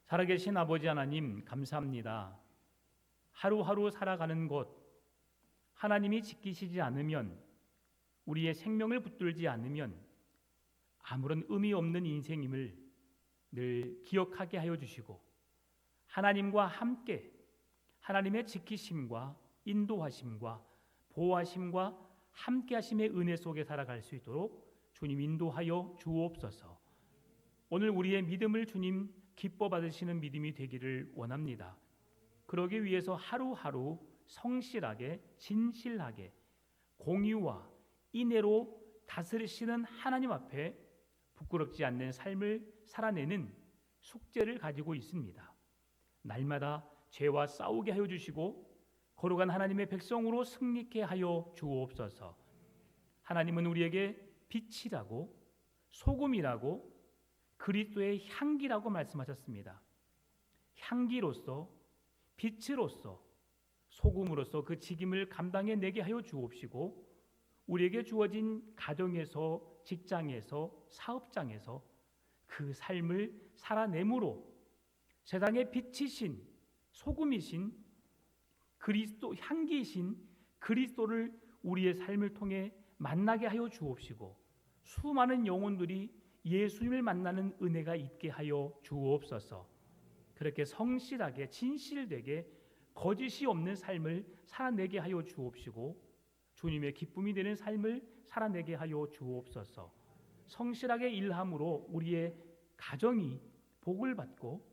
살아계신 아버지 하나님, 감사합니다. 하루하루 살아가는 것, 하나님이 지키시지 않으면, 우리의 생명을 붙들지 않으면 아무런 의미 없는 인생임을 늘 기억하게 하여 주시고, 하나님과 함께 하나님의 지키심과 인도하심과 보호하심과 함께하심의 은혜 속에 살아갈 수 있도록 주님 인도하여 주옵소서. 오늘 우리의 믿음을 주님 기뻐 받으시는 믿음이 되기를 원합니다. 그러기 위해서 하루하루 성실하게 진실하게 공의와 인애로 다스리시는 하나님 앞에 부끄럽지 않는 삶을 살아내는 숙제를 가지고 있습니다. 날마다 죄와 싸우게 하여 주시고 거룩한 하나님의 백성으로 승리케 하여 주옵소서. 하나님은 우리에게 빛이라고 소금이라고 그리스도의 향기라고 말씀하셨습니다. 향기로서 빛으로서 소금으로서 그 직임을 감당해내게 하여 주옵시고, 우리에게 주어진 가정에서 직장에서 사업장에서 그 삶을 살아내므로 세상의 빛이신 소금이신 그리스도, 향기이신 그리스도를 우리의 삶을 통해 만나게 하여 주옵시고, 수많은 영혼들이 예수님을 만나는 은혜가 있게 하여 주옵소서. 그렇게 성실하게 진실되게 거짓이 없는 삶을 살아내게 하여 주옵시고, 주님의 기쁨이 되는 삶을 살아내게 하여 주옵소서. 성실하게 일함으로 우리의 가정이 복을 받고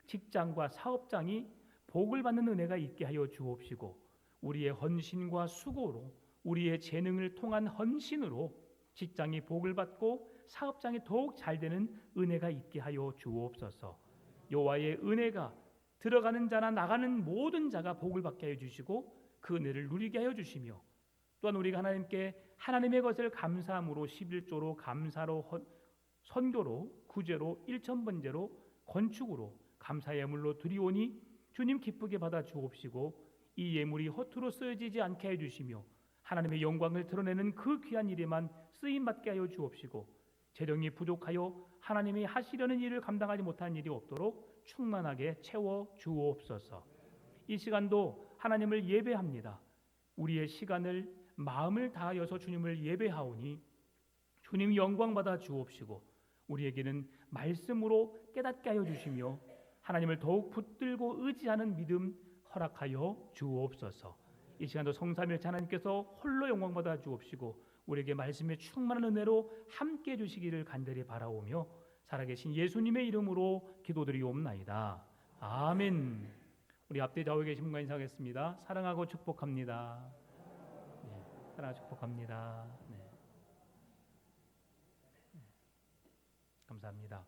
직장과 사업장이 복을 받는 은혜가 있게 하여 주옵시고, 우리의 헌신과 수고로 우리의 재능을 통한 헌신으로 직장이 복을 받고 사업장이 더욱 잘 되는 은혜가 있게 하여 주옵소서. 여호와의 은혜가 들어가는 자나 나가는 모든 자가 복을 받게 하여 주시고 그 은혜를 누리게 하여 주시며, 또한 우리가 하나님께 하나님의 것을 감사함으로 11조로 감사로 선교로 구제로 일천번제로 건축으로 감사 예물로 드리오니 주님 기쁘게 받아 주옵시고, 이 예물이 허투루 쓰여지지 않게 해 주시며 하나님의 영광을 드러내는 그 귀한 일에만 쓰임 받게 하여 주옵시고, 재령이 부족하여 하나님이 하시려는 일을 감당하지 못한 일이 없도록 충만하게 채워 주옵소서. 이 시간도 하나님을 예배합니다. 우리의 시간을 마음을 다하여서 주님을 예배하오니 주님 영광 받아 주옵시고, 우리에게는 말씀으로 깨닫게 하여 주시며 하나님을 더욱 붙들고 의지하는 믿음 허락하여 주옵소서. 이 시간도 성삼일체 하나님께서 홀로 영광 받아 주옵시고 우리에게 말씀의 충만한 은혜로 함께 해 주시기를 간절히 바라오며 살아계신 예수님의 이름으로 기도드리옵나이다. 아멘. 우리 앞뒤 좌우에 계신 분과 인사하겠습니다. 사랑하고 축복합니다. 네, 사랑하고 축복합니다. 네. 감사합니다.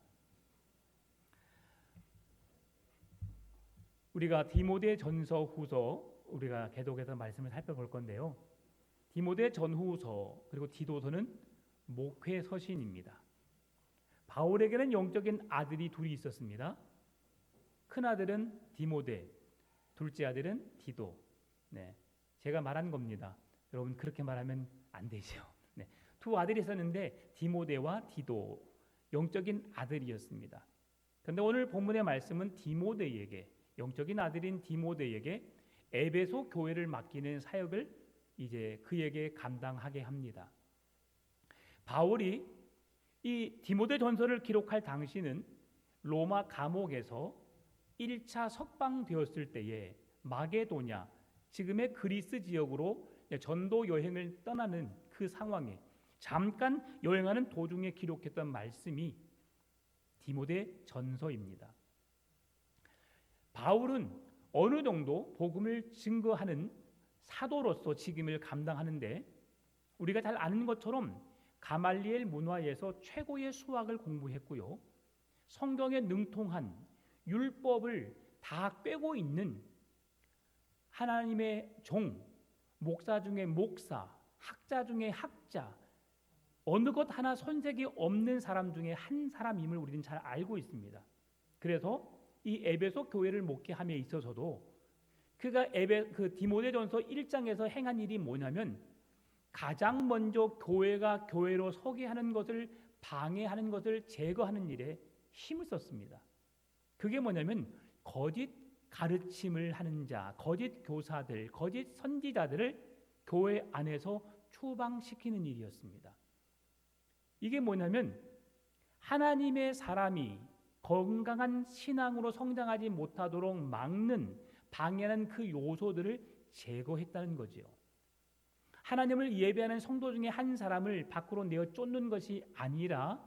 우리가 디모데 전서 후서 우리가 계속해서 말씀을 살펴볼 건데요. 디모데 전후서 그리고 디도서는 목회 서신입니다. 바울에게는 영적인 아들이 둘이 있었습니다. 큰 아들은 디모데, 둘째 아들은 디도. 네, 제가 말한 겁니다. 여러분 그렇게 말하면 안 되죠. 네, 두 아들이 있었는데 디모데와 디도, 영적인 아들이었습니다. 그런데 오늘 본문의 말씀은 디모데에게, 영적인 아들인 디모데에게 에베소 교회를 맡기는 사역을 이제 그에게 감당하게 합니다. 바울이 이 디모데 전서를 기록할 당시는 로마 감옥에서 1차 석방되었을 때에 마게도냐, 지금의 그리스 지역으로 전도 여행을 떠나는 그 상황에 잠깐 여행하는 도중에 기록했던 말씀이 디모데 전서입니다. 바울은 어느 정도 복음을 증거하는 사도로서 직임을 감당하는데, 우리가 잘 아는 것처럼 가말리엘 문화에서 최고의 수학을 공부했고요, 성경에 능통한 율법을 다 꿰고 있는 하나님의 종, 목사 중에 목사, 학자 중에 학자, 어느 것 하나 손색이 없는 사람 중에 한 사람임을 우리는 잘 알고 있습니다. 그래서 이 에베소 교회를 목회함에 있어서도 그가 그 디모데전서 1장에서 행한 일이 뭐냐면, 가장 먼저 교회가 교회로 서게 하는 것을 방해하는 것을 제거하는 일에 힘을 썼습니다. 그게 뭐냐면 거짓 가르침을 하는 자, 거짓 교사들, 거짓 선지자들을 교회 안에서 추방시키는 일이었습니다. 이게 뭐냐면 하나님의 사람이 건강한 신앙으로 성장하지 못하도록 막는, 방해하는 그 요소들을 제거했다는 거지요. 하나님을 예배하는 성도 중에 한 사람을 밖으로 내어 쫓는 것이 아니라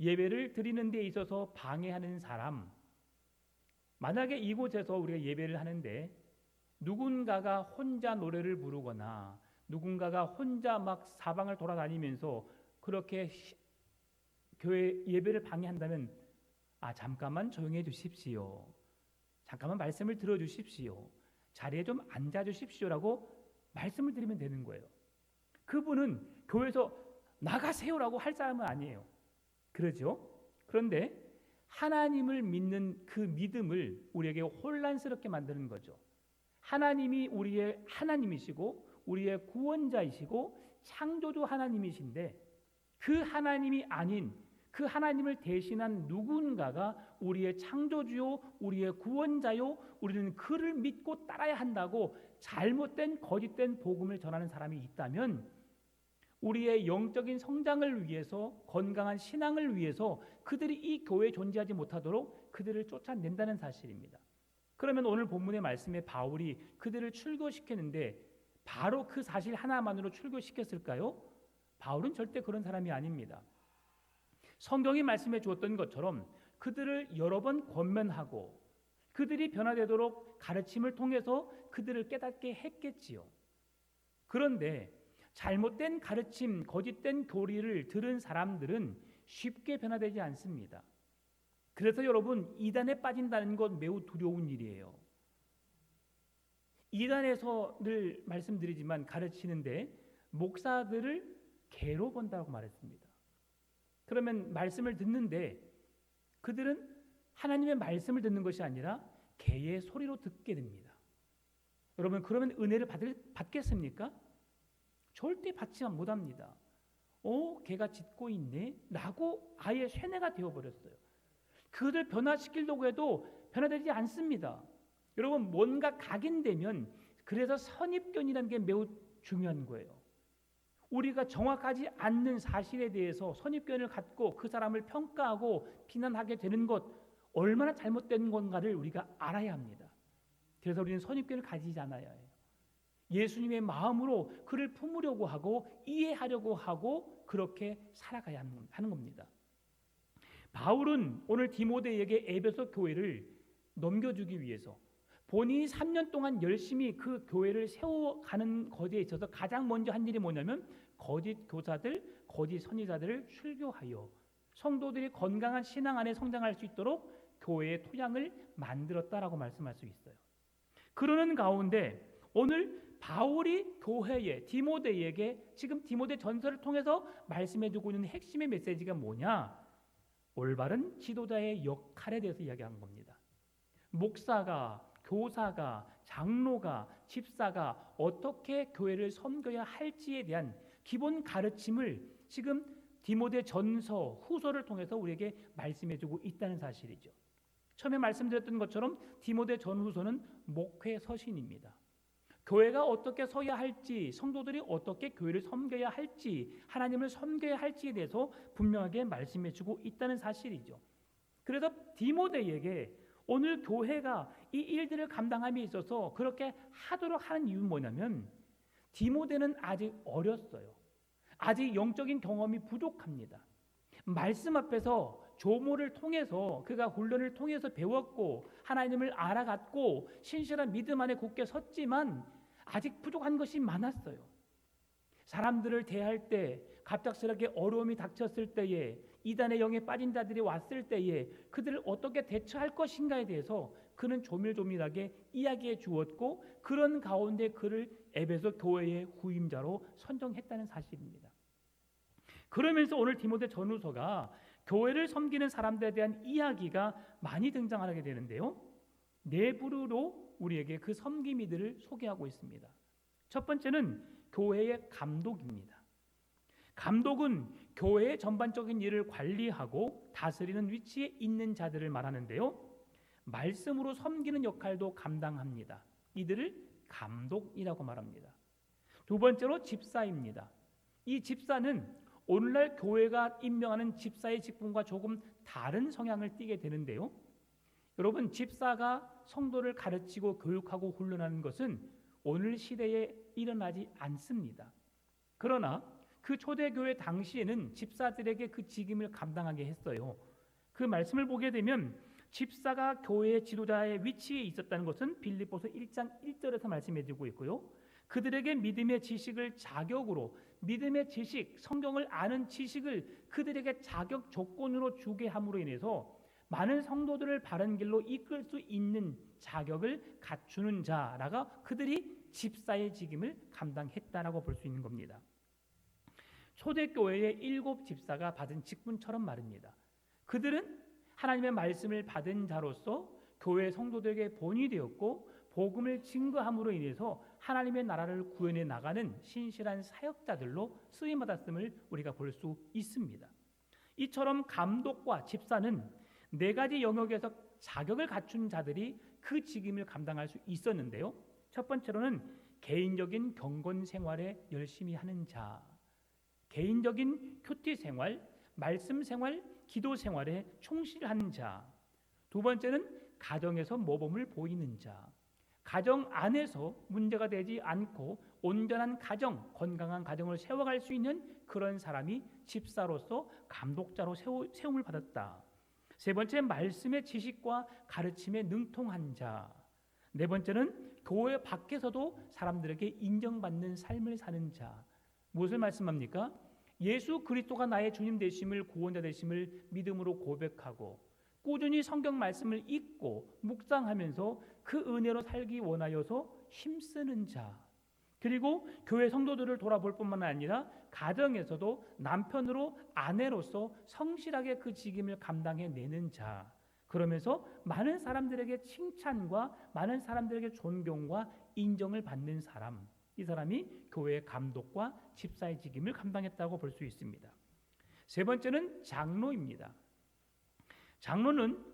예배를 드리는 데 있어서 방해하는 사람. 만약에 이곳에서 우리가 예배를 하는데 누군가가 혼자 노래를 부르거나 누군가가 혼자 막 사방을 돌아다니면서 그렇게 교회 예배를 방해한다면 잠깐만 조용해 주십시오. 잠깐만 말씀을 들어주십시오. 자리에 좀 앉아주십시오라고 말씀을 드리면 되는 거예요. 그분은 교회에서 나가세요라고 할 사람은 아니에요. 그러죠? 그런데 하나님을 믿는 그 믿음을 우리에게 혼란스럽게 만드는 거죠. 하나님이 우리의 하나님이시고 우리의 구원자이시고 창조주 하나님이신데 그 하나님이 아닌 그 하나님을 대신한 누군가가 우리의 창조주요, 우리의 구원자요, 우리는 그를 믿고 따라야 한다고 잘못된 거짓된 복음을 전하는 사람이 있다면 우리의 영적인 성장을 위해서, 건강한 신앙을 위해서 그들이 이 교회에 존재하지 못하도록 그들을 쫓아낸다는 사실입니다. 그러면 오늘 본문의 말씀에 바울이 그들을 출교시켰는데 바로 그 사실 하나만으로 출교시켰을까요? 바울은 절대 그런 사람이 아닙니다. 성경이 말씀해 주었던 것처럼 그들을 여러 번 권면하고 그들이 변화되도록 가르침을 통해서 그들을 깨닫게 했겠지요. 그런데 잘못된 가르침, 거짓된 교리를 들은 사람들은 쉽게 변화되지 않습니다. 그래서 여러분, 이단에 빠진다는 건 매우 두려운 일이에요. 이단에서 늘 말씀드리지만 가르치는데 목사들을 개로 본다고 말했습니다. 그러면 말씀을 듣는데 그들은 하나님의 말씀을 듣는 것이 아니라 개의 소리로 듣게 됩니다. 여러분, 그러면 은혜를 받겠습니까? 절대 받지 못합니다. 개가 짖고 있네 라고 아예 쇠뇌가 되어버렸어요. 그들 변화시키려고 해도 변화되지 않습니다. 여러분, 뭔가 각인되면, 그래서 선입견이라는 게 매우 중요한 거예요. 우리가 정확하지 않는 사실에 대해서 선입견을 갖고 그 사람을 평가하고 비난하게 되는 것, 얼마나 잘못된 건가를 우리가 알아야 합니다. 그래서 우리는 선입견을 가지지 않아야 해요. 예수님의 마음으로 그를 품으려고 하고 이해하려고 하고 그렇게 살아가야 하는 겁니다. 바울은 오늘 디모데에게 에베소 교회를 넘겨주기 위해서 본인이 3년 동안 열심히 그 교회를 세워가는 것에 있어서 가장 먼저 한 일이 뭐냐면 거짓 교사들, 거짓 선지자들을 출교하여 성도들이 건강한 신앙 안에 성장할 수 있도록 교회의 토양을 만들었다라고 말씀할 수 있어요. 그러는 가운데 오늘 바울이 교회에, 디모데에게 지금 디모데 전서를 통해서 말씀해주고 있는 핵심의 메시지가 뭐냐? 올바른 지도자의 역할에 대해서 이야기한 겁니다. 목사가, 교사가, 장로가, 집사가 어떻게 교회를 섬겨야 할지에 대한 기본 가르침을 지금 디모데 전서, 후서를 통해서 우리에게 말씀해주고 있다는 사실이죠. 처음에 말씀드렸던 것처럼 디모데 전후서는 목회 서신입니다. 교회가 어떻게 서야 할지, 성도들이 어떻게 교회를 섬겨야 할지, 하나님을 섬겨야 할지에 대해서 분명하게 말씀해주고 있다는 사실이죠. 그래서 디모데에게 오늘 교회가 이 일들을 감당함에 있어서 그렇게 하도록 하는 이유는 뭐냐면 디모데는 아직 어렸어요. 아직 영적인 경험이 부족합니다. 말씀 앞에서 조모를 통해서 그가 훈련을 통해서 배웠고 하나님을 알아갔고 신실한 믿음 안에 굳게 섰지만 아직 부족한 것이 많았어요. 사람들을 대할 때, 갑작스럽게 어려움이 닥쳤을 때에, 이단의 영에 빠진 자들이 왔을 때에 그들을 어떻게 대처할 것인가에 대해서 그는 조밀조밀하게 이야기해 주었고 그런 가운데 그를 에베소 교회의 후임자로 선정했다는 사실입니다. 그러면서 오늘 디모데 전후서가 교회를 섬기는 사람들에 대한 이야기가 많이 등장하게 되는데요. 네 부류로 우리에게 그 섬김이들을 소개하고 있습니다. 첫 번째는 교회의 감독입니다. 감독은 교회의 전반적인 일을 관리하고 다스리는 위치에 있는 자들을 말하는데요. 말씀으로 섬기는 역할도 감당합니다. 이들을 감독이라고 말합니다. 두 번째로 집사입니다. 이 집사는 오늘날 교회가 임명하는 집사의 직분과 조금 다른 성향을 띠게 되는데요. 여러분, 집사가 성도를 가르치고 교육하고 훈련하는 것은 오늘 시대에 일어나지 않습니다. 그러나 그 초대교회 당시에는 집사들에게 그 직임을 감당하게 했어요. 그 말씀을 보게 되면 집사가 교회의 지도자의 위치에 있었다는 것은 빌립보서 1장 1절에서 말씀해 주고 있고요. 그들에게 믿음의 지식을 자격으로, 믿음의 지식, 성경을 아는 지식을 그들에게 자격 조건으로 주게 함으로 인해서 많은 성도들을 바른 길로 이끌 수 있는 자격을 갖추는 자라가 그들이 집사의 직임을 감당했다라고 볼 수 있는 겁니다. 초대교회의 7 집사가 받은 직분처럼 말입니다. 그들은 하나님의 말씀을 받은 자로서 교회 성도들에게 본이 되었고 복음을 증거함으로 인해서 하나님의 나라를 구현해 나가는 신실한 사역자들로 쓰임받았음을 우리가 볼 수 있습니다. 이처럼 감독과 집사는 4가지 영역에서 자격을 갖춘 자들이 그 직임을 감당할 수 있었는데요. 첫 번째로는 개인적인 경건 생활에 열심히 하는 자, 개인적인 큐티 생활, 말씀 생활, 기도 생활에 충실하는 자. 두 번째는 가정에서 모범을 보이는 자, 가정 안에서 문제가 되지 않고 온전한 가정, 건강한 가정을 세워갈 수 있는 그런 사람이 집사로서 감독자로 세움을 받았다. 세 번째, 말씀의 지식과 가르침에 능통한 자. 네 번째는 교회 밖에서도 사람들에게 인정받는 삶을 사는 자. 무엇을 말씀합니까? 예수 그리스도가 나의 주님 되심을, 구원자 되심을 믿음으로 고백하고 꾸준히 성경 말씀을 읽고 묵상하면서 그 은혜로 살기 원하여서 힘쓰는 자. 그리고 교회 성도들을 돌아볼 뿐만 아니라 가정에서도 남편으로 아내로서 성실하게 그 직임을 감당해내는 자. 그러면서 많은 사람들에게 칭찬과 많은 사람들에게 존경과 인정을 받는 사람. 이 사람이 교회의 감독과 집사의 직임을 감당했다고 볼 수 있습니다. 세 번째는 장로입니다. 장로는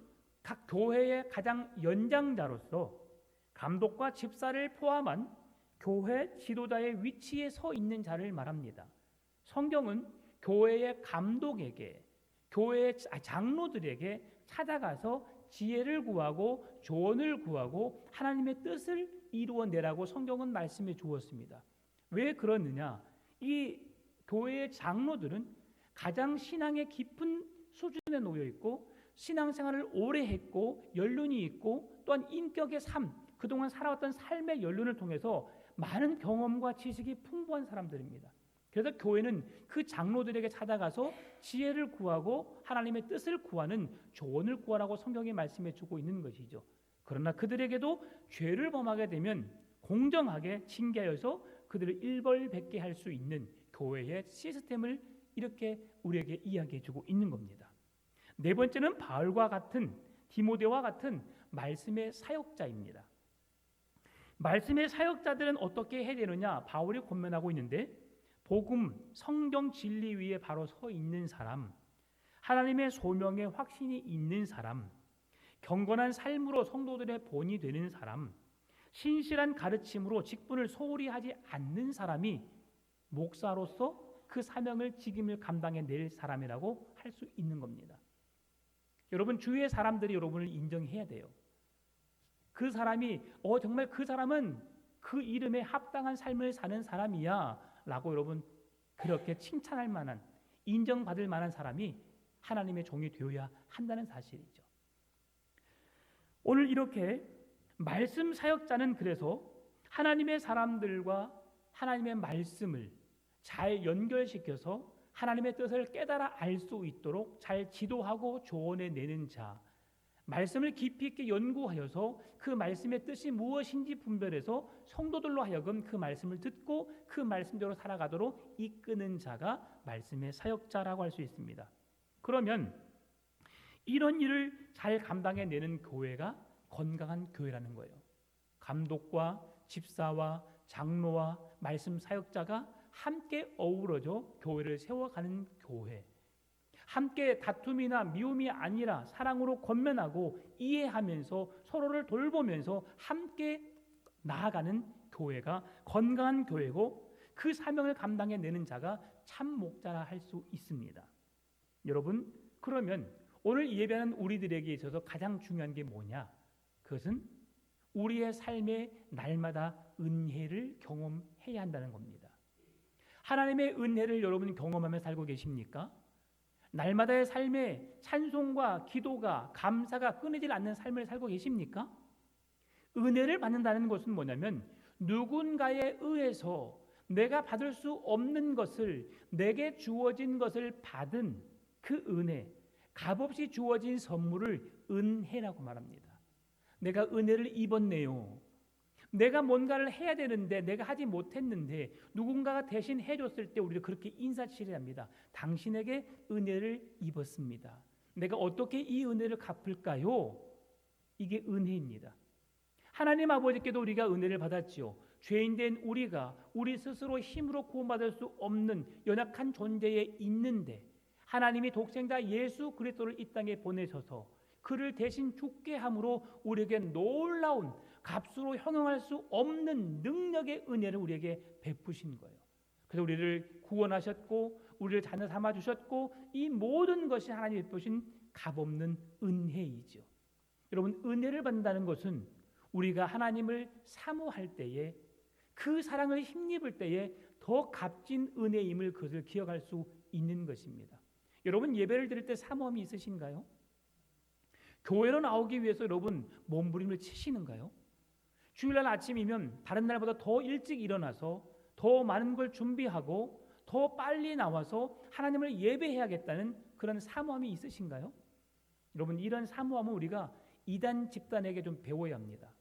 각 교회의 가장 연장자로서 감독과 집사를 포함한 교회 지도자의 위치에 서 있는 자를 말합니다. 성경은 교회의 감독에게, 교회의 장로들에게 찾아가서 지혜를 구하고 조언을 구하고 하나님의 뜻을 이루어내라고 성경은 말씀해 주었습니다. 왜 그러느냐? 이 교회의 장로들은 가장 신앙의 깊은 수준에 놓여 있고 신앙생활을 오래 했고 연륜이 있고 또한 인격의 삶, 그동안 살아왔던 삶의 연륜을 통해서 많은 경험과 지식이 풍부한 사람들입니다. 그래서 교회는 그 장로들에게 찾아가서 지혜를 구하고 하나님의 뜻을 구하는 조언을 구하라고 성경이 말씀해 주고 있는 것이죠. 그러나 그들에게도 죄를 범하게 되면 공정하게 징계하여서 그들을 일벌백계 할 수 있는 교회의 시스템을 이렇게 우리에게 이야기해 주고 있는 겁니다. 네 번째는 바울과 같은, 디모데와 같은 말씀의 사역자입니다. 말씀의 사역자들은 어떻게 해야 되느냐? 바울이 권면하고 있는데 복음, 성경 진리 위에 바로 서 있는 사람, 하나님의 소명에 확신이 있는 사람, 경건한 삶으로 성도들의 본이 되는 사람, 신실한 가르침으로 직분을 소홀히 하지 않는 사람이 목사로서 그 사명을 직임을 감당해낼 사람이라고 할 수 있는 겁니다. 여러분, 주위의 사람들이 여러분을 인정해야 돼요. 그 사람이 정말 그 사람은 그 이름에 합당한 삶을 사는 사람이야 라고 여러분 그렇게 칭찬할 만한, 인정받을 만한 사람이 하나님의 종이 되어야 한다는 사실이죠. 오늘 이렇게 말씀 사역자는 그래서 하나님의 사람들과 하나님의 말씀을 잘 연결시켜서 하나님의 뜻을 깨달아 알 수 있도록 잘 지도하고 조언해내는 자, 말씀을 깊이 있게 연구하여서 그 말씀의 뜻이 무엇인지 분별해서 성도들로 하여금 그 말씀을 듣고 그 말씀대로 살아가도록 이끄는 자가 말씀의 사역자라고 할 수 있습니다. 그러면 이런 일을 잘 감당해내는 교회가 건강한 교회라는 거예요. 감독과 집사와 장로와 말씀 사역자가 함께 어우러져 교회를 세워가는 교회, 함께 다툼이나 미움이 아니라 사랑으로 권면하고 이해하면서 서로를 돌보면서 함께 나아가는 교회가 건강한 교회고, 그 사명을 감당해내는 자가 참 목자라 할 수 있습니다. 여러분, 그러면 오늘 예배하는 우리들에게 있어서 가장 중요한 게 뭐냐? 그것은 우리의 삶에 날마다 은혜를 경험해야 한다는 겁니다. 하나님의 은혜를 여러분 경험하며 살고 계십니까? 날마다의 삶에 찬송과 기도가, 감사가 끊이질 않는 삶을 살고 계십니까? 은혜를 받는다는 것은 뭐냐면 누군가에 의해서 내가 받을 수 없는 것을, 내게 주어진 것을 받은 그 은혜, 값없이 주어진 선물을 은혜라고 말합니다. 내가 은혜를 입었네요. 내가 뭔가를 해야 되는데 내가 하지 못했는데 누군가가 대신 해줬을 때 우리가 그렇게 인사치레합니다. 당신에게 은혜를 입었습니다. 내가 어떻게 이 은혜를 갚을까요? 이게 은혜입니다. 하나님 아버지께도 우리가 은혜를 받았지요. 죄인된 우리가 우리 스스로 힘으로 구원받을 수 없는 연약한 존재에 있는데 하나님이 독생자 예수 그리스도를 이 땅에 보내셔서 그를 대신 죽게 함으로 우리에게 놀라운 값으로 형용할 수 없는 능력의 은혜를 우리에게 베푸신 거예요. 그래서 우리를 구원하셨고 우리를 자녀 삼아 주셨고 이 모든 것이 하나님이 베푸신 값없는 은혜이죠. 여러분, 은혜를 받는다는 것은 우리가 하나님을 사모할 때에, 그 사랑을 힘입을 때에 더 값진 은혜임을 그것을 기억할 수 있는 것입니다. 여러분, 예배를 드릴 때 사모함이 있으신가요? 교회로 나오기 위해서 여러분 몸부림을 치시는가요? 주일날 아침이면 다른 날보다 더 일찍 일어나서 더 많은 걸 준비하고 더 빨리 나와서 하나님을 예배해야겠다는 그런 사모함이 있으신가요? 여러분, 이런 사모함은 우리가 이단 집단에게 좀 배워야 합니다.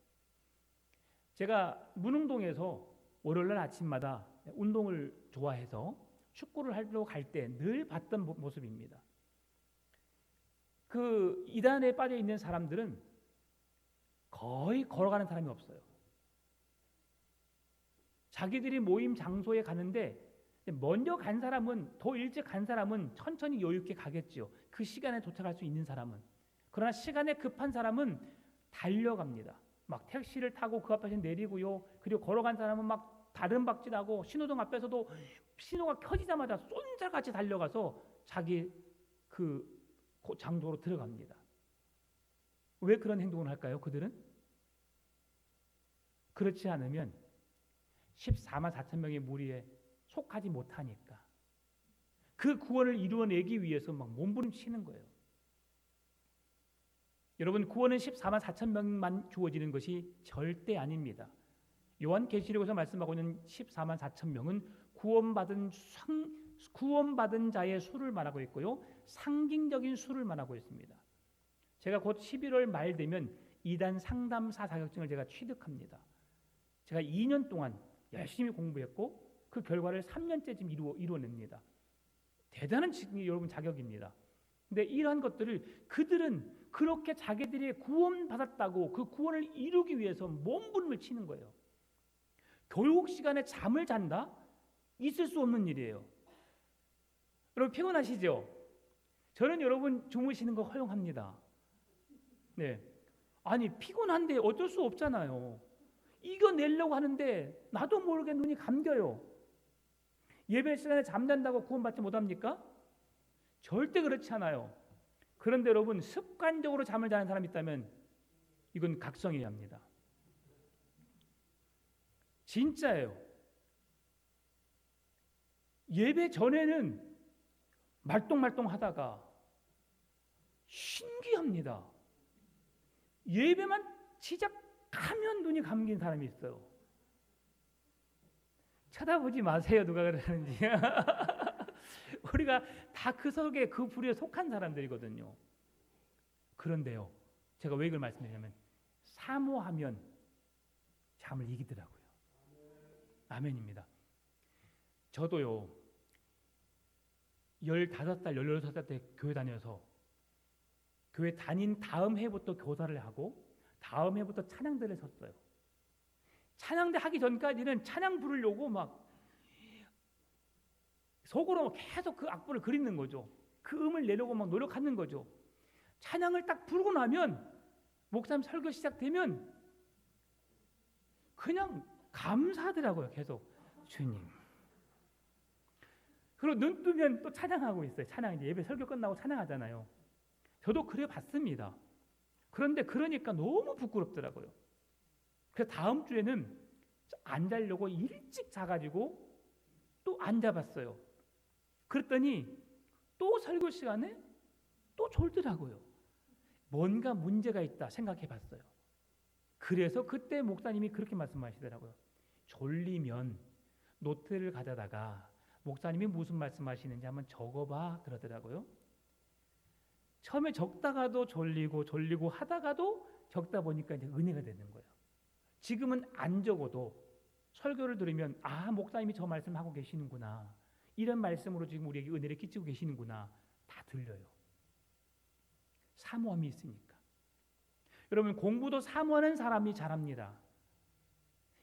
제가 문흥동에서 월요일날 아침마다 운동을 좋아해서 축구를 하러 갈 때 늘 봤던 모습입니다. 그 이단에 빠져 있는 사람들은 거의 걸어가는 사람이 없어요. 자기들이 모임 장소에 가는데 먼저 간 사람은, 더 일찍 간 사람은 천천히 여유 있게 가겠죠. 그 시간에 도착할 수 있는 사람은. 그러나 시간에 급한 사람은 달려갑니다. 막 택시를 타고 그 앞에서 내리고요. 그리고 걸어간 사람은 막 다른 박질하고 신호등 앞에서도 신호가 켜지자마자 쏜살같이 달려가서 자기 그 장소로 들어갑니다. 왜 그런 행동을 할까요? 그들은? 그렇지 않으면 14만 4천 명의 무리에 속하지 못하니까 그 구원을 이루어내기 위해서 막 몸부림치는 거예요. 여러분, 구원은 14만 4천 명만 주어지는 것이 절대 아닙니다. 요한계시록에서 말씀하고 있는 14만 4천 명은 구원받은 자의 수를 말하고 있고요, 상징적인 수를 말하고 있습니다. 제가 곧 11월 말 되면 이단 상담사 자격증을 제가 취득합니다. 제가 2년 동안 열심히 공부했고 그 결과를 3년째 지금 이루어냅니다. 대단한 여러분 자격입니다. 근데 이러한 것들을 그들은 그렇게 자기들이 구원받았다고 그 구원을 이루기 위해서 몸부림을 치는 거예요. 교육 시간에 잠을 잔다? 있을 수 없는 일이에요. 여러분, 피곤하시죠? 저는 여러분 주무시는 거 허용합니다. 네, 아니 피곤한데 어쩔 수 없잖아요. 이겨내려고 하는데 나도 모르게 눈이 감겨요. 예배 시간에 잠잔다고 구원받지 못합니까? 절대 그렇지 않아요. 그런데 여러분, 습관적으로 잠을 자는 사람이 있다면 이건 각성해야 합니다. 진짜예요. 예배 전에는 말똥말똥 하다가 신기합니다. 예배만 시작하면 눈이 감긴 사람이 있어요. 쳐다보지 마세요, 누가 그러는지. 우리가 다 그 속에, 그 부류에 속한 사람들이거든요. 그런데요, 제가 왜 이걸 말씀드리냐면 사모하면 잠을 이기더라고요. 아멘입니다. 저도요 15살, 16살 때 교회 다녀서 교회 다닌 다음 해부터 교사를 하고 다음 해부터 찬양대를 섰어요. 찬양대 하기 전까지는 찬양 부르려고 막 속으로 계속 그 악보를 그리는 거죠. 그 음을 내려고 막 노력하는 거죠. 찬양을 딱 부르고 나면 목사님 설교 시작되면 그냥 감사하더라고요. 계속 주님. 그리고 눈 뜨면 또 찬양하고 있어요. 찬양 이제 예배 설교 끝나고 찬양하잖아요. 저도 그래 봤습니다. 그런데 그러니까 너무 부끄럽더라고요. 그래서 다음 주에는 안 자려고 일찍 자가지고 또 안 잡았어요. 그랬더니 또 설교 시간에 또 졸더라고요. 뭔가 문제가 있다 생각해 봤어요. 그래서 그때 목사님이 그렇게 말씀하시더라고요. 졸리면 노트를 가져다가 목사님이 무슨 말씀하시는지 한번 적어봐 그러더라고요. 처음에 적다가도 졸리고 하다가도 적다 보니까 이제 은혜가 되는 거예요. 지금은 안 적어도 설교를 들으면 아 목사님이 저 말씀하고 계시는구나. 이런 말씀으로 지금 우리에게 은혜를 끼치고 계시는구나. 다 들려요. 사모함이 있으니까. 여러분 공부도 사모하는 사람이 잘합니다.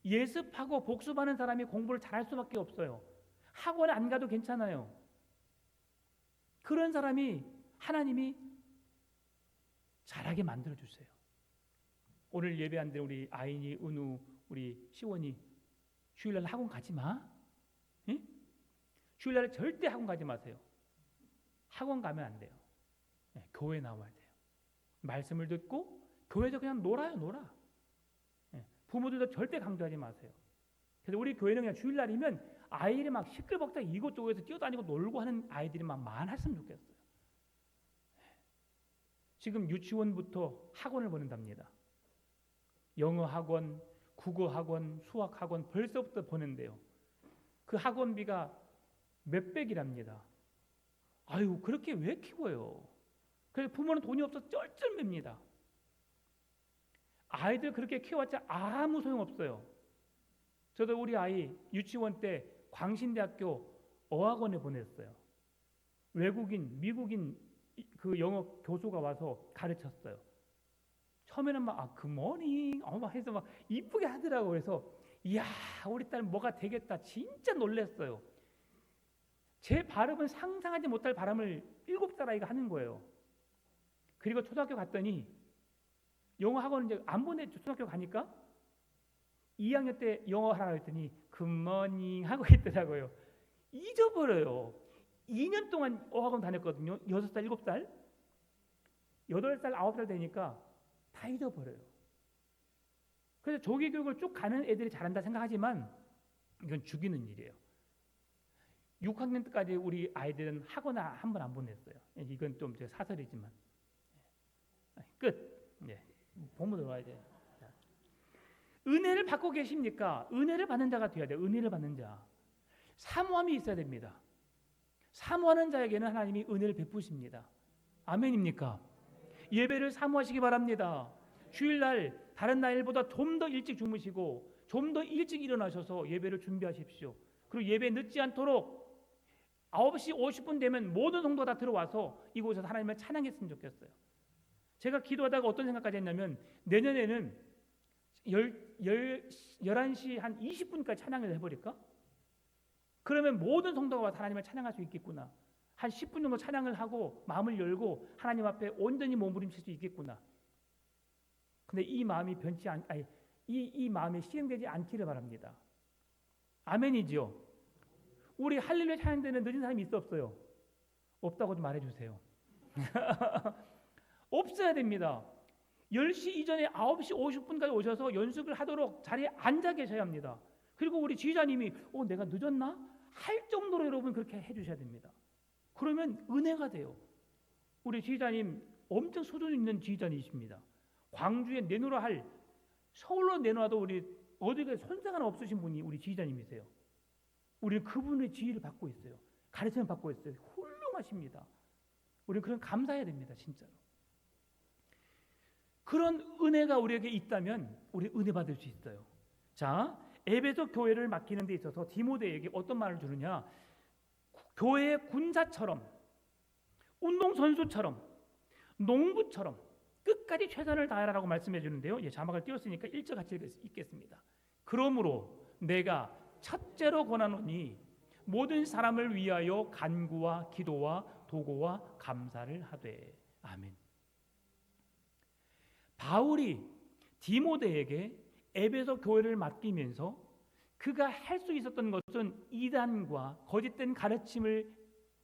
예습하고 복습하는 사람이 공부를 잘할 수밖에 없어요. 학원 안 가도 괜찮아요. 그런 사람이 하나님이 잘하게 만들어 주세요. 오늘 예배한 데 우리 아인이, 은우, 우리 시원이 주일날 학원 가지 마. 응? 주일날에 절대 학원 가지 마세요. 학원 가면 안 돼요. 네, 교회 나와야 돼요. 말씀을 듣고 교회에서 그냥 놀아. 네, 부모들도 절대 강조하지 마세요. 그래서 우리 교회는 그냥 주일날이면 아이들이 막 시끌벅적 이곳저곳에서 뛰어다니고 놀고 하는 아이들이 막 많았으면 좋겠어요. 지금 유치원부터 학원을 보낸답니다. 영어 학원, 국어 학원, 수학 학원 벌써부터 보낸대요. 그 학원비가 몇백이랍니다. 아유 그렇게 왜 키워요? 그래서 부모는 돈이 없어서 쩔쩔맵니다. 아이들 그렇게 키워봤자 아무 소용없어요. 저도 우리 아이 유치원 때 광신대학교 어학원에 보냈어요. 외국인, 미국인 그 영어 교수가 와서 가르쳤어요. 처음에는 막 굿모닝 막 해서 막 이쁘게 하더라고요. 그래서 이야 우리 딸 뭐가 되겠다 진짜 놀랐어요. 제 발음은 상상하지 못할 발음을 7살 아이가 하는 거예요. 그리고 초등학교 갔더니 영어 학원 이제 안 보내죠. 초등학교 가니까 2학년 때 영어 하라고 했더니 굿모닝 하고 있더라고요. 잊어버려요. 2년 동안 어학원 다녔거든요. 6살, 7살. 8살, 9살 되니까 다 잊어버려요. 그래서 조기 교육을 쭉 가는 애들이 잘한다 생각하지만 이건 죽이는 일이에요. 6학년 때까지 우리 아이들은 학원 한 번 안 보냈어요. 이건 좀 사설이지만. 끝. 네. 본문 들어와야 돼요. 은혜를 받고 계십니까? 은혜를 받는 자가 되어야 돼요. 은혜를 받는 자. 사모함이 있어야 됩니다. 사모하는 자에게는 하나님이 은혜를 베푸십니다. 아멘입니까? 예배를 사모하시기 바랍니다. 주일날 다른 날보다 좀 더 일찍 주무시고 좀 더 일찍 일어나셔서 예배를 준비하십시오. 그리고 예배 늦지 않도록 9시 50분 되면 모든 성도가 다 들어와서 이곳에서 하나님을 찬양했으면 좋겠어요. 제가 기도하다가 어떤 생각까지 했냐면 내년에는 11시 한 20분까지 찬양을 해버릴까? 그러면 모든 성도가 와서 하나님을 찬양할 수 있겠구나. 한 10분 정도 찬양을 하고 마음을 열고 하나님 앞에 온전히 몸부림칠 수 있겠구나. 근데 이 마음이 이 마음이 시행되지 않기를 바랍니다. 아멘이죠. 우리 할렐루야 찬양되는 늦은 사람이 있어 없어요? 없다고 좀 말해주세요. 없어야 됩니다. 10시 이전에 9시 50분까지 오셔서 연습을 하도록 자리에 앉아 계셔야 합니다. 그리고 우리 지휘자님이 내가 늦었나? 할 정도로 여러분 그렇게 해주셔야 됩니다. 그러면 은혜가 돼요. 우리 지휘자님 엄청 수준 있는 지휘자님이십니다. 광주에 내놓으라 할 서울로 내놔도 우리 어디가 손상 하나 없으신 분이 우리 지휘자님이세요. 우리는 그분의 지휘를 받고 있어요. 가르침을 받고 있어요. 훌륭하십니다. 우리는 그런 감사해야 됩니다. 진짜로. 그런 은혜가 우리에게 있다면 우리 은혜 받을 수 있어요. 자, 에베소 교회를 맡기는 데 있어서 디모데에게 어떤 말을 주느냐? 교회의 군사처럼, 운동선수처럼, 농부처럼 끝까지 최선을 다하라고 말씀해 주는데요. 자막을 띄웠으니까 1절 같이 읽겠습니다. 그러므로 내가 첫째로 권하노니 모든 사람을 위하여 간구와 기도와 도고와 감사를 하되. 아멘. 바울이 디모데에게 에베소 교회를 맡기면서 그가 할 수 있었던 것은 이단과 거짓된 가르침을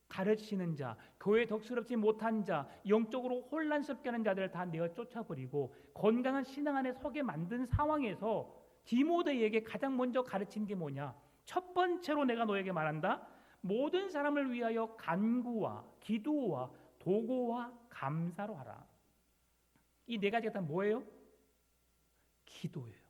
가르치는 자, 교회에 덕스럽지 못한 자, 영적으로 혼란스럽게 하는 자들을 다 내어 쫓아버리고 건강한 신앙 안에 서게 만든 상황에서 디모데에게 가장 먼저 가르친 게 뭐냐? 첫 번째로 내가 너에게 말한다. 모든 사람을 위하여 간구와 기도와 도고와 감사로 하라. 이 네 가지가 다 뭐예요? 기도예요.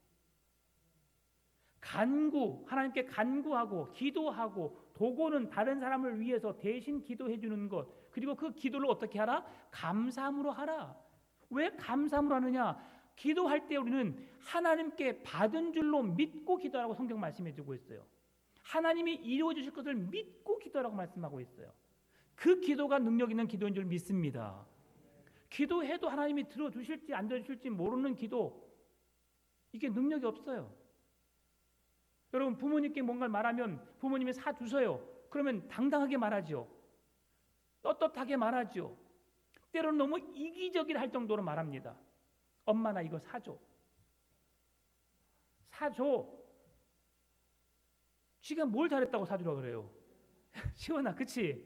간구, 하나님께 간구하고 기도하고 도고는 다른 사람을 위해서 대신 기도해 주는 것. 그리고 그 기도를 어떻게 하라? 감사함으로 하라. 왜 감사함으로 하느냐? 기도할 때 우리는 하나님께 받은 줄로 믿고 기도하라고 성경 말씀해 주고 있어요. 하나님이 이루어 주실 것을 믿고 기도하라고 말씀하고 있어요. 그 기도가 능력 있는 기도인 줄 믿습니다. 기도해도 하나님이 들어주실지 안 들어주실지 모르는 기도, 이게 능력이 없어요. 여러분, 부모님께 뭔가를 말하면 부모님이 사주세요. 그러면 당당하게 말하죠. 떳떳하게 말하죠. 때로는 너무 이기적이라 할 정도로 말합니다. 엄마 나 이거 사줘. 사줘. 지가 뭘 잘했다고 사주라 그래요. 시원아, 그치?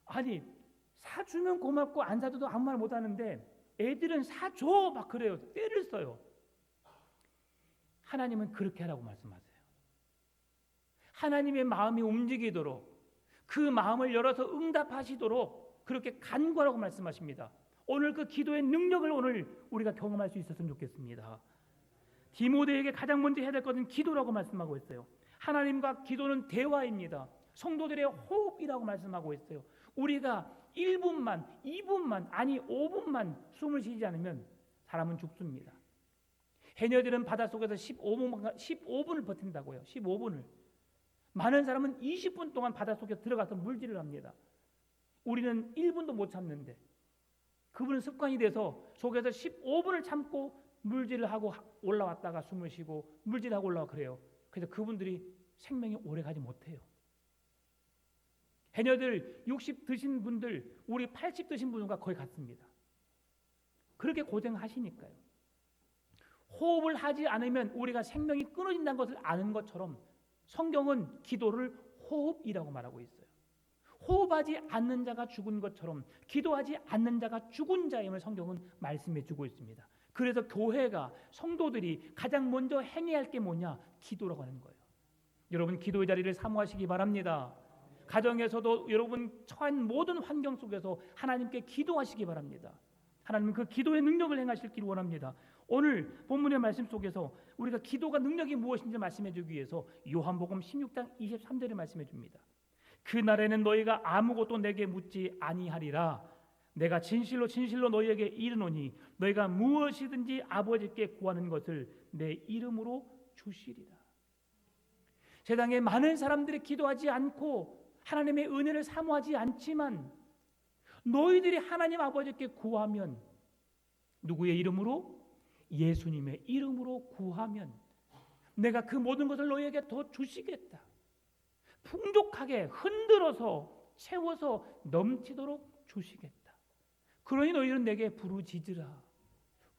아니, 사주면 고맙고 안 사줘도 아무 말 못하는데 애들은 사줘 막 그래요. 때를 써요. 하나님은 그렇게 하라고 말씀하세요. 하나님의 마음이 움직이도록, 그 마음을 열어서 응답하시도록 그렇게 간구하라고 말씀하십니다. 오늘 그 기도의 능력을 오늘 우리가 경험할 수 있었으면 좋겠습니다. 디모데에게 가장 먼저 해야 될 것은 기도라고 말씀하고 있어요. 하나님과 기도는 대화입니다. 성도들의 호흡이라고 말씀하고 있어요. 우리가 1분만, 2분만, 아니 5분만 숨을 쉬지 않으면 사람은 죽습니다. 해녀들은 바닷속에서 15분을 버틴다고요. 15분을. 많은 사람은 20분 동안 바닷속에 들어가서 물질을 합니다. 우리는 1분도 못 참는데 그분은 습관이 돼서 속에서 15분을 참고 물질을 하고 올라왔다가 숨을 쉬고 물질하고 올라와 그래요. 그래서 그분들이 생명이 오래가지 못해요. 해녀들 60 드신 분들, 우리 80 드신 분과 거의 같습니다. 그렇게 고생하시니까요. 호흡을 하지 않으면 우리가 생명이 끊어진다는 것을 아는 것처럼 성경은 기도를 호흡이라고 말하고 있어요. 호흡하지 않는 자가 죽은 것처럼 기도하지 않는 자가 죽은 자임을 성경은 말씀해 주고 있습니다. 그래서 교회가, 성도들이 가장 먼저 행해야 할 게 뭐냐? 기도라고 하는 거예요. 여러분, 기도의 자리를 사모하시기 바랍니다. 가정에서도 여러분 처한 모든 환경 속에서 하나님께 기도하시기 바랍니다. 하나님은 그 기도의 능력을 행하실 길 원합니다. 오늘 본문의 말씀 속에서 우리가 기도가 능력이 무엇인지 말씀해 주기 위해서 요한복음 16장 23절에 말씀해 줍니다. 그날에는 너희가 아무것도 내게 묻지 아니하리라. 내가 진실로 진실로 너희에게 이르노니 너희가 무엇이든지 아버지께 구하는 것을 내 이름으로 주시리라. 세상에 많은 사람들이 기도하지 않고 하나님의 은혜를 사모하지 않지만 너희들이 하나님 아버지께 구하면 누구의 이름으로? 예수님의 이름으로 구하면 내가 그 모든 것을 너희에게 더 주시겠다. 풍족하게 흔들어서 채워서 넘치도록 주시겠다. 그러니 너희는 내게 부르짖으라,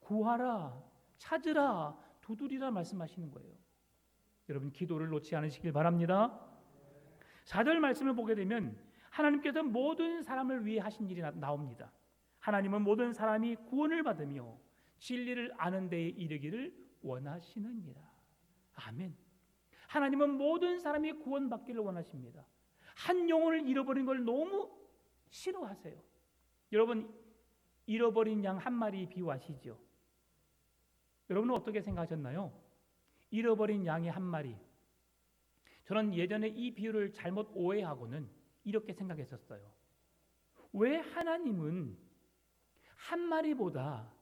구하라, 찾으라, 두드리라 말씀하시는 거예요. 여러분, 기도를 놓지 않으시길 바랍니다. 4절 말씀을 보게 되면 하나님께서 모든 사람을 위해 하신 일이 나옵니다. 하나님은 모든 사람이 구원을 받으며 진리를 아는 데에 이르기를 원하시느니라. 아멘. 하나님은 모든 사람이 구원받기를 원하십니다. 한 영혼을 잃어버린 걸 너무 싫어하세요. 여러분, 잃어버린 양 한 마리 비유하시죠. 여러분은 어떻게 생각하셨나요? 잃어버린 양의 한 마리. 저는 예전에 이 비유를 잘못 오해하고는 이렇게 생각했었어요. 왜 하나님은 한 마리보다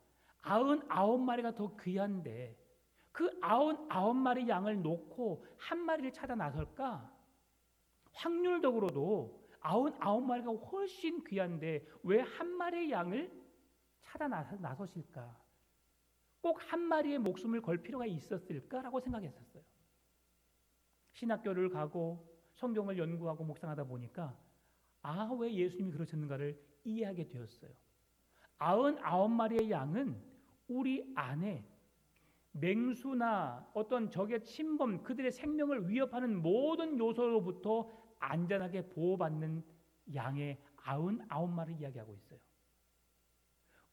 99마리가 더 귀한데 그 99마리 양을 놓고 한 마리를 찾아 나설까? 확률적으로도 99마리가 훨씬 귀한데 왜 한 마리의 양을 찾아 나서실까? 꼭 한 마리의 목숨을 걸 필요가 있었을까라고 생각했었어요. 신학교를 가고 성경을 연구하고 묵상하다 보니까 왜 예수님이 그러셨는가를 이해하게 되었어요. 99마리의 양은 우리 안에 맹수나 어떤 적의 침범, 그들의 생명을 위협하는 모든 요소로부터 안전하게 보호받는 양의 99마리를 이야기하고 있어요.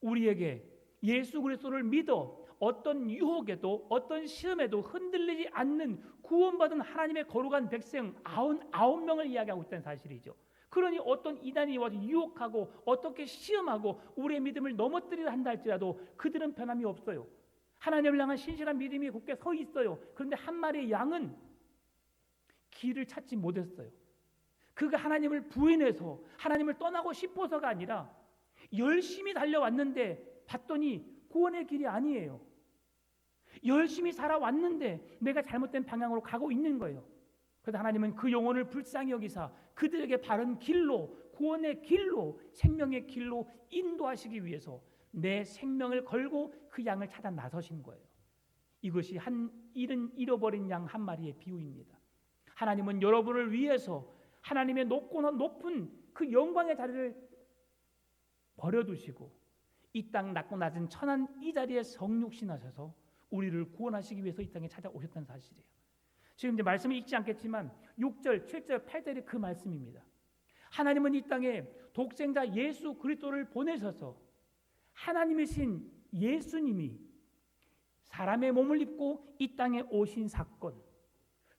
우리에게 예수 그리스도를 믿어 어떤 유혹에도 어떤 시험에도 흔들리지 않는 구원받은 하나님의 거룩한 백성 99명을 이야기하고 있다는 사실이죠. 그러니 어떤 이단이 와서 유혹하고 어떻게 시험하고 우리의 믿음을 넘어뜨리려 한다 할지라도 그들은 변함이 없어요. 하나님을 향한 신실한 믿음이 굳게 서 있어요. 그런데 한 마리의 양은 길을 찾지 못했어요. 그가 하나님을 부인해서 하나님을 떠나고 싶어서가 아니라 열심히 달려왔는데 봤더니 구원의 길이 아니에요. 열심히 살아왔는데 내가 잘못된 방향으로 가고 있는 거예요. 그래서 하나님은 그 영혼을 불쌍히 여기사 그들에게 바른 길로, 구원의 길로, 생명의 길로 인도하시기 위해서 내 생명을 걸고 그 양을 찾아 나서신 거예요. 이것이 한 잃어버린 양 한 마리의 비유입니다. 하나님은 여러분을 위해서 하나님의 높고 높은 그 영광의 자리를 버려두시고 이 땅 낮고 낮은 천한 이 자리에 성육신하셔서 우리를 구원하시기 위해서 이 땅에 찾아오셨다는 사실이에요. 지금 이제 말씀을 읽지 않겠지만 6절, 7절, 8절이 그 말씀입니다. 하나님은 이 땅에 독생자 예수 그리스도를 보내셔서 하나님이신 예수님이 사람의 몸을 입고 이 땅에 오신 사건,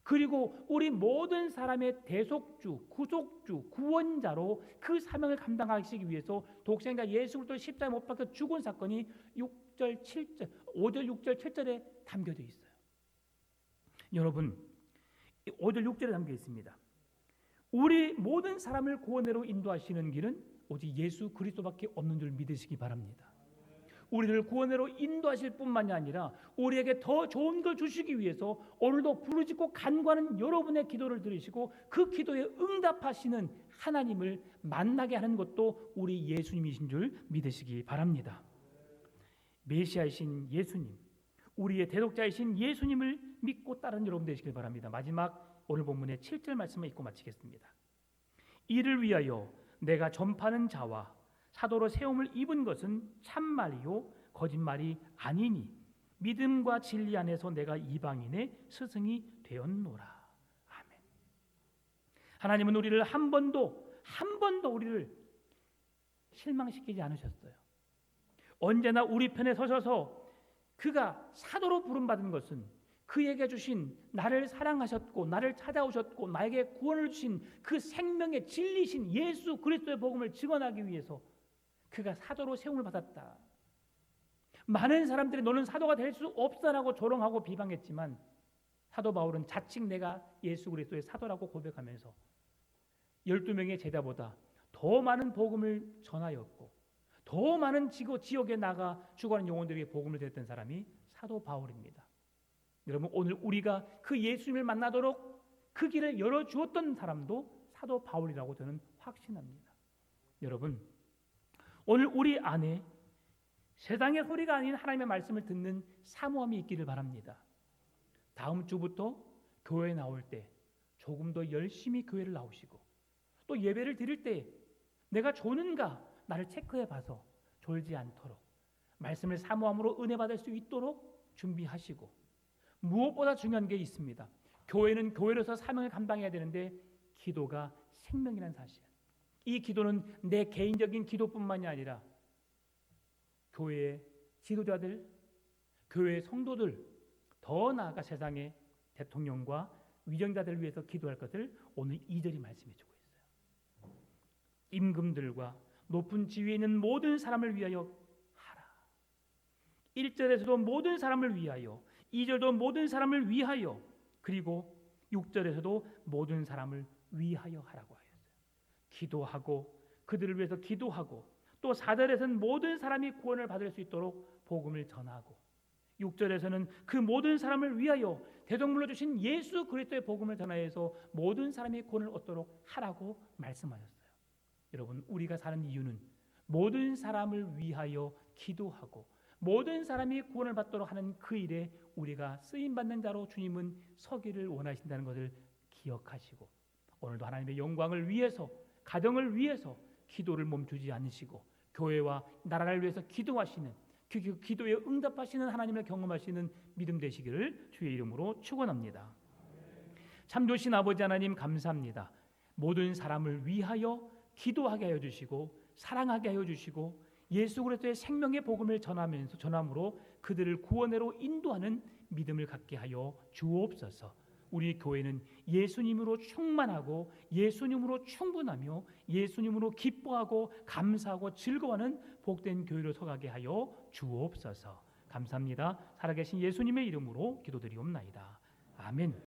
그리고 우리 모든 사람의 대속주, 구속주, 구원자로 그 사명을 감당하시기 위해서 독생자 예수 그리스도를 십자가에 못 박혀 죽은 사건이 6절, 7절, 5절, 6절, 7절에 담겨져 있어요. 여러분, 5절, 6절에 담겨 있습니다. 우리 모든 사람을 구원으로 인도하시는 길은 오직 예수 그리스도밖에 없는 줄 믿으시기 바랍니다. 우리를 구원으로 인도하실 뿐만이 아니라 우리에게 더 좋은 걸 주시기 위해서 오늘도 부르짖고 간구하는 여러분의 기도를 들으시고 그 기도에 응답하시는 하나님을 만나게 하는 것도 우리 예수님이신 줄 믿으시기 바랍니다. 메시아이신 예수님, 우리의 대독자이신 예수님을 믿고 따르는 여러분 되시길 바랍니다. 마지막 오늘 본문의 7절 말씀을 읽고 마치겠습니다. 이를 위하여 내가 전파하는 자와 사도로 세움을 입은 것은 참말이요 거짓말이 아니니 믿음과 진리 안에서 내가 이방인의 스승이 되었노라. 아멘. 하나님은 우리를 한 번도 우리를 실망시키지 않으셨어요. 언제나 우리 편에 서셔서 그가 사도로 부름받은 것은 그에게 주신 나를 사랑하셨고 나를 찾아오셨고 나에게 구원을 주신 그 생명의 진리신 예수 그리스도의 복음을 증언하기 위해서 그가 사도로 세움을 받았다. 많은 사람들이 너는 사도가 될 수 없어라고 조롱하고 비방했지만 사도 바울은 자칭 내가 예수 그리스도의 사도라고 고백하면서 12명의 제자보다 더 많은 복음을 전하였고 더 많은 지역에 나가 죽어가는 영혼들에게 복음을 전했던 사람이 사도 바울입니다. 여러분, 오늘 우리가 그 예수님을 만나도록 그 길을 열어주었던 사람도 사도 바울이라고 저는 확신합니다. 여러분, 오늘 우리 안에 세상의 소리가 아닌 하나님의 말씀을 듣는 사모함이 있기를 바랍니다. 다음 주부터 교회에 나올 때 조금 더 열심히 교회를 나오시고 또 예배를 드릴 때 내가 조는가 나를 체크해 봐서 졸지 않도록 말씀을 사모함으로 은혜 받을 수 있도록 준비하시고, 무엇보다 중요한 게 있습니다. 교회는 교회로서 사명을 감당해야 되는데 기도가 생명이라는 사실. 이 기도는 내 개인적인 기도뿐만이 아니라 교회의 지도자들, 교회의 성도들, 더 나아가 세상의 대통령과 위정자들을 위해서 기도할 것을 오늘 2절이 말씀해주고 있어요. 임금들과 높은 지위에 있는 모든 사람을 위하여 하라. 1절에서도 모든 사람을 위하여, 2절도 모든 사람을 위하여, 그리고 6절에서도 모든 사람을 위하여 하라고 하였어요. 기도하고 그들을 위해서 기도하고, 또 4절에서는 모든 사람이 구원을 받을 수 있도록 복음을 전하고, 6절에서는 그 모든 사람을 위하여 대속물로 주신 예수 그리스도의 복음을 전하여서 모든 사람이 구원을 얻도록 하라고 말씀하셨어요. 여러분, 우리가 사는 이유는 모든 사람을 위하여 기도하고 모든 사람이 구원을 받도록 하는 그 일에 우리가 쓰임받는 자로 주님은 서기를 원하신다는 것을 기억하시고, 오늘도 하나님의 영광을 위해서 가정을 위해서 기도를 멈추지 않으시고 교회와 나라를 위해서 기도하시는 그 기도에 응답하시는 하나님을 경험하시는 믿음 되시기를 주의 이름으로 축원합니다. 참 좋으신 아버지 하나님 감사합니다. 모든 사람을 위하여 기도하게 하여 주시고 사랑하게 하여 주시고 예수 그리스도의 생명의 복음을 전함으로 그들을 구원으로 인도하는 믿음을 갖게 하여 주옵소서. 우리 교회는 예수님으로 충만하고 예수님으로 충분하며 예수님으로 기뻐하고 감사하고 즐거워하는 복된 교회로 서가게 하여 주옵소서. 감사합니다. 살아계신 예수님의 이름으로 기도드리옵나이다. 아멘.